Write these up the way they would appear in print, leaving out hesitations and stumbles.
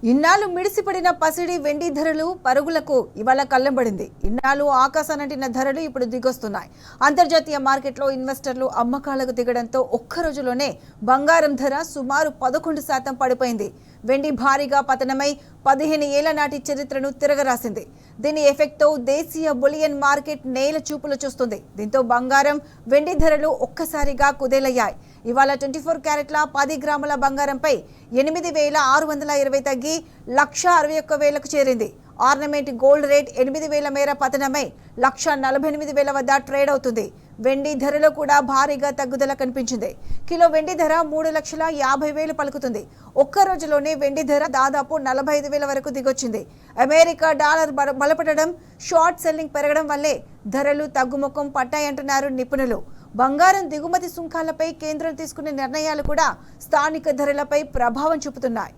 ఇన్నాళ్ళు మిడిసిపడిన పసిడి వెండి ధరలు పరుగులకు ఇవాళ కళ్ళంబడింది. ఇన్నాళ్ళు ఆకాశానంటిన ధరలు ఇప్పుడు దిగొస్తున్నాయి. అంతర్జాతీయ మార్కెట్లో ఇన్వెస్టర్లు అమ్మకాలకు దిగడంతో ఒక్క రోజులోనే బంగారం ధర సుమారు 11% పడిపోయింది. వెండి భారీగా పతనమై 15 ఏళ్ల నాటి చరిత్రను తిరగరాసింది. దీని ఎఫెక్ట్తో దేశీయ బులియన్ మార్కెట్ నేల చూపులు చూస్తుంది. దీంతో బంగారం, వెండి ధరలు ఒక్కసారిగా కుదేలయ్యాయి. ఇవాళ 24 క్యారెట్ల 10 గ్రాముల బంగారంపై 8,620 తగ్గి 1,61,000కు చేరింది. ఆర్నమెంట్ గోల్డ్ రేట్ 8,000 మేర పతనమై 1,48,000 వద్ద ట్రేడ్ అవుతుంది. వెండి ధరలో కూడా భారీగా తగ్గుదల కనిపించింది. కిలో వెండి ధర 3,50,000 పలుకుతుంది. ఒక్క రోజులోనే వెండి ధర దాదాపు 45,000 వరకు దిగొచ్చింది. అమెరికా డాలర్ బలపడడం, షార్ట్ సెల్లింగ్ పెరగడం వల్లే ధరలు తగ్గుముఖం పట్టాయంటున్నారు నిపుణులు. బంగారం దిగుమతి సుంకాలపై కేంద్రం తీసుకునే నిర్ణయాలు కూడా స్థానిక ధరలపై ప్రభావం చూపుతున్నాయి.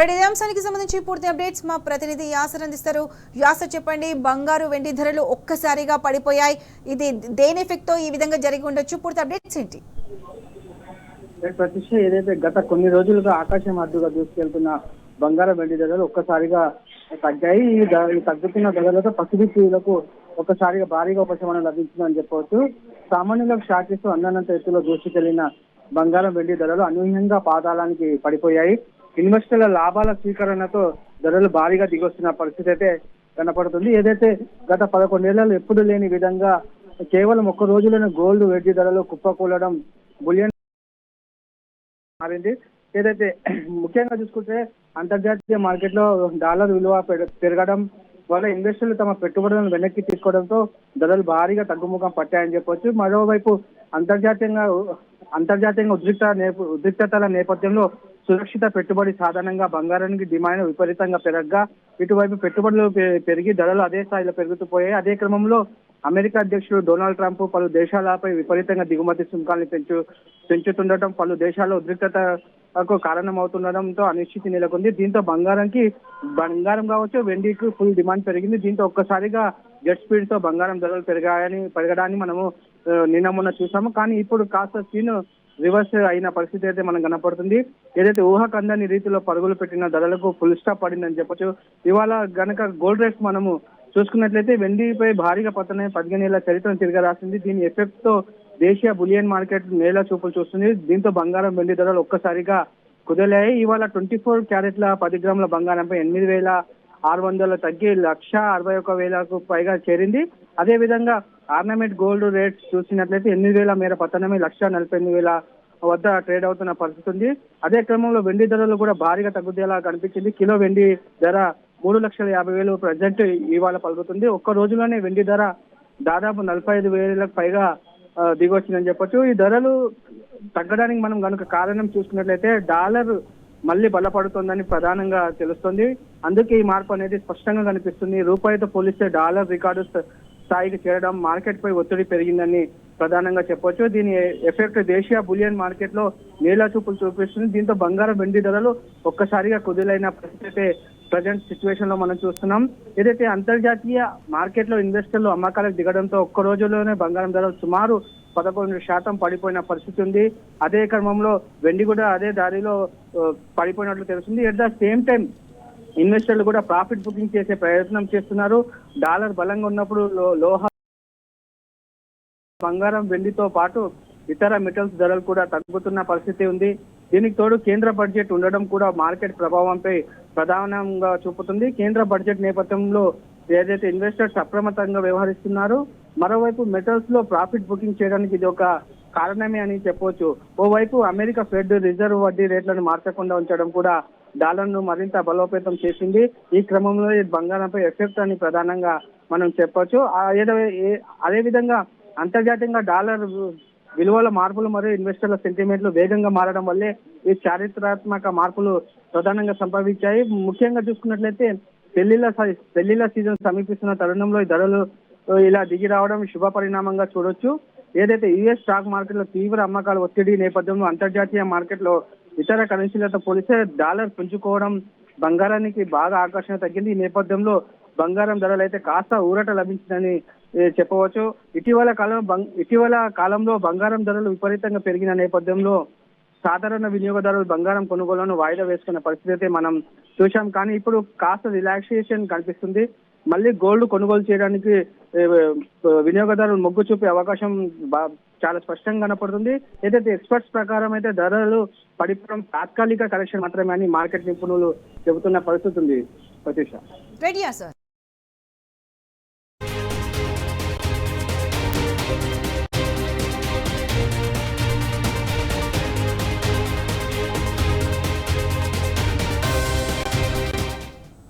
ఇదే అంశానికి సంబంధించి పూర్తి అప్డేట్స్ మా ప్రతినిధి యాసర్ అందిస్తారు. యాసర్, చెప్పండి, బంగారు వెండి ధరలు ఒక్కసారిగా పడిపోయాయి. ఇది దేని ఎఫెక్ట్ తో ఈ విధంగా జరిగి ఉండొచ్చు? పూర్తి అప్డేట్స్ ఏంటి? ప్రతిష్ట ఏదైతే గత కొన్ని రోజులుగా ఆకాశం అడ్డుగా దూసుకెళ్తున్న బంగారం వెండి ధరలు ఒక్కసారిగా తగ్గాయి. ఈ తగ్గుతున్న ధరలతో పసిడిలకు ఒక్కసారిగా భారీగా ఉపశమనం లభించిందని చెప్పవచ్చు. సామాన్యులకు షాక్ ఇస్తూ అందనంత ఎత్తులో దూసుకెళ్లిన బంగారం వెండి ధరలు అనూహ్యంగా పాతాళానికి పడిపోయాయి. ఇన్వెస్టర్ల లాభాల స్వీకరణతో ధరలు భారీగా దిగొస్తున్న పరిస్థితి అయితే కనపడుతుంది. ఏదైతే గత 11 ఏళ్లలో ఎప్పుడు లేని విధంగా కేవలం ఒక్క రోజులోనే గోల్డ్ వెండి ధరలు కుప్పకూలడం బులియన్ మారింది. ఏదైతే ముఖ్యంగా చూసుకుంటే అంతర్జాతీయ మార్కెట్ లో డాలర్ విలువ పెరగడం వల్ల ఇన్వెస్టర్లు తమ పెట్టుబడులను వెనక్కి తీసుకోవడంతో ధరలు భారీగా తగ్గుముఖం పట్టాయని చెప్పొచ్చు. మరోవైపు అంతర్జాతీయంగా ఉద్రిక్తతల నేపథ్యంలో సురక్షిత పెట్టుబడి సాధారణంగా బంగారానికి డిమాండ్ విపరీతంగా పెరగగా ఇటువైపు పెట్టుబడులు పెరిగి ధరలు అదే స్థాయిలో పెరుగుతూ పోయాయి. అదే క్రమంలో అమెరికా అధ్యక్షుడు డొనాల్డ్ ట్రంప్ పలు దేశాలపై విపరీతంగా దిగుమతి సుంకాలను పెంచుతుండటం పలు దేశాల్లో ఉద్రిక్తతకు కారణమవుతుండటంతో అనిశ్చితి నెలకొంది. దీంతో బంగారం కావచ్చు, వెండికి ఫుల్ డిమాండ్ పెరిగింది. దీంతో ఒక్కసారిగా జెట్ స్పీడ్ తో బంగారం ధరలు పెరగడాన్ని మనము నిన్న మొన్న చూసాము. కానీ ఇప్పుడు కాస్త సీన్ రివర్స్ అయిన పరిస్థితి అయితే మనం కనపడుతుంది. ఏదైతే ఊహకందని రీతిలో పరుగులు పెట్టిన ధరలకు ఫుల్ స్టాప్ పడిందని చెప్పొచ్చు. ఇవాళ గనక గోల్డ్ రేట్స్ మనము చూసుకున్నట్లయితే వెండిపై భారీగా పతనమై 15 ఏళ్ల చరిత్రను తిరగరాసింది. దీని ఎఫెక్ట్ తో దేశీయ బులియన్ మార్కెట్ నేల చూపులు చూస్తుంది. దీంతో బంగారం వెండి ధరలు ఒక్కసారిగా కుదిలాయి. ఇవాళ 24 క్యారెట్ల 10 గ్రాముల బంగారంపై 8,600 తగ్గి 1,61,000కు పైగా చేరింది. అదే విధంగా ఆర్నమెంట్ గోల్డ్ రేట్స్ చూసినట్లయితే 8,000 మేర పతనమై 1,48,000 వద్ద ట్రేడ్ అవుతున్న పరిస్థితి ఉంది. అదే క్రమంలో వెండి ధరలు కూడా భారీగా తగ్గుదేలా కనిపించింది. కిలో వెండి ధర 3,50,000 ప్రజెంట్ ఇవాళ పలుకుతుంది. ఒక్క రోజులోనే వెండి ధర దాదాపు 45,000లకు పైగా దిగొచ్చిందని చెప్పొచ్చు. ఈ ధరలు తగ్గడానికి మనం కనుక కారణం చూసుకున్నట్లయితే డాలర్ మళ్ళీ బలపడుతుందని ప్రధానంగా తెలుస్తుంది. అందుకే ఈ మార్పు అనేది స్పష్టంగా కనిపిస్తుంది. రూపాయితో పోలిస్తే డాలర్ రికార్డు స్థాయికి చేరడం మార్కెట్ పై ఒత్తిడి పెరిగిందని ప్రధానంగా చెప్పొచ్చు. దీని ఎఫెక్ట్ దేశీయ బులియన్ మార్కెట్ లో నేల చూపులు చూపిస్తుంది. దీంతో బంగారం వెండి ధరలు ఒక్కసారిగా కుదిలైన పరిస్థితి ప్రజెంట్ సిచ్యువేషన్ లో మనం చూస్తున్నాం. ఏదైతే అంతర్జాతీయ మార్కెట్ లో ఇన్వెస్టర్లు అమ్మకాలకు దిగడంతో ఒక్క రోజుల్లోనే బంగారం ధరలు సుమారు 11% పడిపోయిన పరిస్థితి ఉంది. అదే క్రమంలో వెండి కూడా అదే దారిలో పడిపోయినట్లు తెలుస్తుంది. ఎట్ ద సేమ్ టైం ఇన్వెస్టర్లు కూడా ప్రాఫిట్ బుకింగ్ చేసే ప్రయత్నం చేస్తున్నారు. డాలర్ బలంగా ఉన్నప్పుడు లోహ బంగారం వెండితో పాటు ఇతర మెటల్స్ ధరలు కూడా తగ్గుతున్న పరిస్థితి ఉంది. దీనికి తోడు కేంద్ర బడ్జెట్ ఉండడం కూడా మార్కెట్ ప్రభావంపై ప్రధానంగా చూపుతుంది. కేంద్ర బడ్జెట్ నేపథ్యంలో ఏదైతే ఇన్వెస్టర్స్ అప్రమత్తంగా వ్యవహరిస్తున్నారు, మరోవైపు మెటల్స్ లో ప్రాఫిట్ బుకింగ్ చేయడానికి ఇది ఒక కారణమే అని చెప్పవచ్చు. ఓవైపు అమెరికా ఫెడ్ రిజర్వ్ వడ్డీ రేట్లను మార్చకుండా ఉంచడం కూడా డాలర్ ను మరింత బలోపేతం చేసింది. ఈ క్రమంలో బంగారంపై ఎఫెక్ట్ అని ప్రధానంగా మనం చెప్పొచ్చు. అదే విధంగా అంతర్జాతీయంగా డాలర్ విలువల మార్పులు మరియు ఇన్వెస్టర్ల సెంటిమెంట్లు వేగంగా మారడం వల్లే ఈ చారిత్రాత్మక మార్పులు ప్రధానంగా సంభవించాయి. ముఖ్యంగా చూసుకున్నట్లయితే పెళ్లిళ్ల సీజన్ సమీపిస్తున్న తరుణంలో ఈ ధరలు ఇలా దిగి రావడం శుభ పరిణామంగా చూడొచ్చు. ఏదైతే యుఎస్ స్టాక్ మార్కెట్ లో తీవ్ర అమ్మకాల ఒత్తిడి నేపథ్యంలో అంతర్జాతీయ మార్కెట్ లో ఇతర కరెన్సీలతో పోలిస్తే డాలర్ పుంజుకోవడం బంగారానికి బాగా ఆకర్షణ తగ్గింది. ఈ నేపథ్యంలో బంగారం ధరలు అయితే కాస్త ఊరట లభించిందని చెప్పవచ్చు. ఇటీవల కాలంలో బంగారం ధరలు విపరీతంగా పెరిగిన నేపథ్యంలో సాధారణ వినియోగదారులు బంగారం కొనుగోలును వాయిదా వేసుకున్న పరిస్థితి అయితే మనం చూశాం. కానీ ఇప్పుడు కాస్త రిలాక్సేషన్ కనిపిస్తుంది. మళ్ళీ గోల్డ్ కొనుగోలు చేయడానికి వినియోగదారులు మొగ్గు చూపే అవకాశం చాలా స్పష్టంగా కనపడుతుంది. ఏదైతే ఎక్స్పర్ట్స్ ప్రకారం అయితే ధరలు పడిపోవడం తాత్కాలిక కరెక్షన్ మాత్రమే అని మార్కెట్ నిపుణులు చెబుతున్న పరిస్థితి ఉంది. ప్రతీక్ష. రెడీయా సార్?